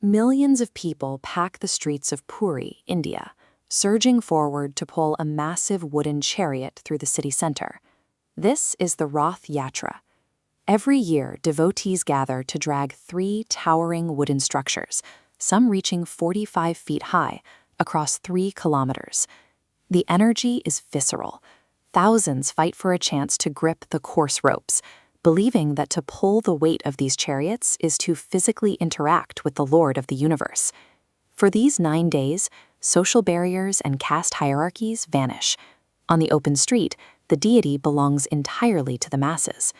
Millions of people pack the streets of Puri, India, surging forward to pull a massive wooden chariot through the city center. This is the Rath Yatra. Every year, devotees gather to drag 3 towering wooden structures, some reaching 45 feet high, across 3 kilometers. The energy is visceral. Thousands fight for a chance to grip the coarse ropes, believing that to pull the weight of these chariots is to physically interact with the Lord of the universe. For these 9 days, social barriers and caste hierarchies vanish. On the open street, the deity belongs entirely to the masses.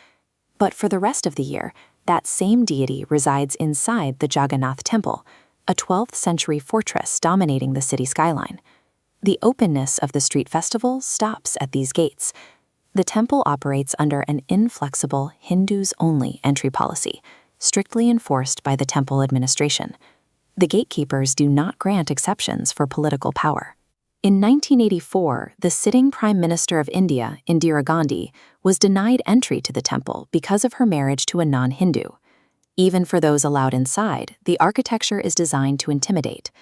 But for the rest of the year, that same deity resides inside the Jagannath temple, a 12th century fortress dominating the city skyline. The openness of the street festival stops at these gates. The temple operates under an inflexible Hindus-only entry policy, strictly enforced by the temple administration. The gatekeepers do not grant exceptions for political power. In 1984, the sitting Prime Minister of India, Indira Gandhi, was denied entry to the temple because of her marriage to a non-Hindu. Even for those allowed inside, the architecture is designed to intimidate.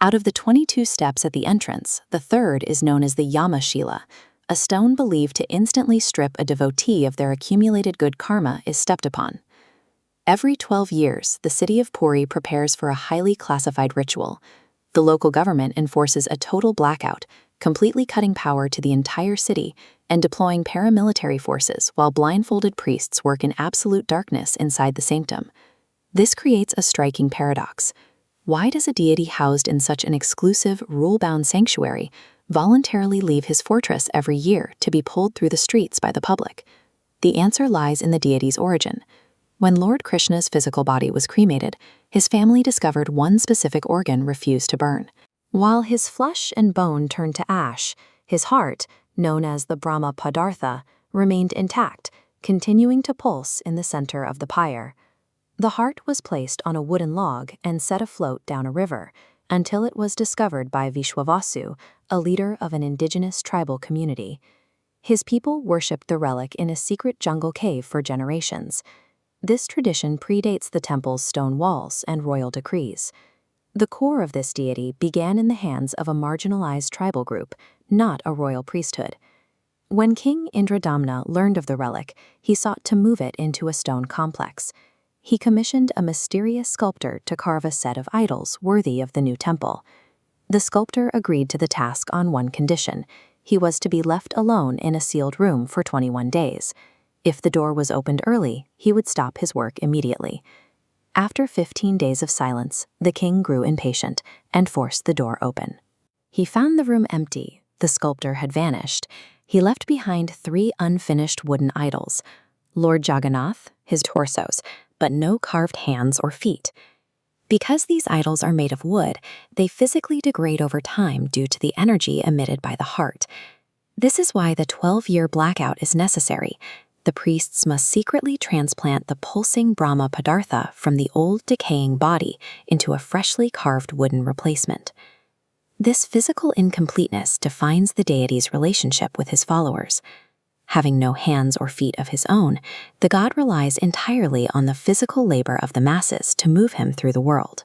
Out of the 22 steps at the entrance, the third is known as the Yamashila. A stone believed to instantly strip a devotee of their accumulated good karma is stepped upon. Every 12 years, the city of Puri prepares for a highly classified ritual. The local government enforces a total blackout, completely cutting power to the entire city and deploying paramilitary forces while blindfolded priests work in absolute darkness inside the sanctum. This creates a striking paradox. Why does a deity housed in such an exclusive, rule-bound sanctuary voluntarily leave his fortress every year to be pulled through the streets by the public? The answer lies in the deity's origin. When Lord Krishna's physical body was cremated, his family discovered one specific organ refused to burn. While his flesh and bone turned to ash, his heart, known as the Brahma Padartha, remained intact, continuing to pulse in the center of the pyre. The heart was placed on a wooden log and set afloat down a river, until it was discovered by Vishwavasu, a leader of an indigenous tribal community. His people worshipped the relic in a secret jungle cave for generations. This tradition predates the temple's stone walls and royal decrees. The core of this deity began in the hands of a marginalized tribal group, not a royal priesthood. When King Indradamna learned of the relic, he sought to move it into a stone complex. He commissioned a mysterious sculptor to carve a set of idols worthy of the new temple. The sculptor agreed to the task on one condition: he was to be left alone in a sealed room for 21 days. If the door was opened early, he would stop his work immediately. After 15 days of silence, the king grew impatient and forced the door open. He found the room empty. The sculptor had vanished. He left behind 3 unfinished wooden idols: Lord Jagannath, his torsos, but no carved hands or feet. Because these idols are made of wood, they physically degrade over time due to the energy emitted by the heart. This is why the 12-year blackout is necessary. The priests must secretly transplant the pulsing Brahma Padartha from the old decaying body into a freshly carved wooden replacement. This physical incompleteness defines the deity's relationship with his followers. Having no hands or feet of his own, the god relies entirely on the physical labor of the masses to move him through the world.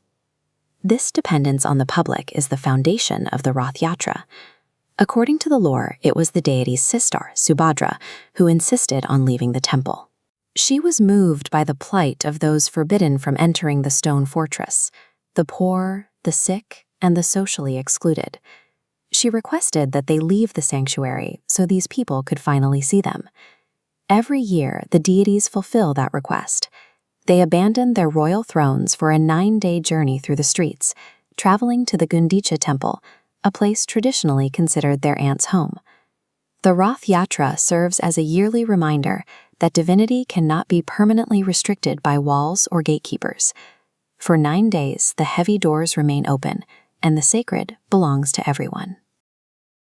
This dependence on the public is the foundation of the Rath Yatra. According to the lore, it was the deity's sister, Subhadra, who insisted on leaving the temple. She was moved by the plight of those forbidden from entering the stone fortress: the poor, the sick, and the socially excluded. She requested that they leave the sanctuary so these people could finally see them. Every year, the deities fulfill that request. They abandon their royal thrones for a 9-day journey through the streets, traveling to the Gundicha temple, a place traditionally considered their aunt's home. The Rath Yatra serves as a yearly reminder that divinity cannot be permanently restricted by walls or gatekeepers. For 9 days, the heavy doors remain open, and the sacred belongs to everyone.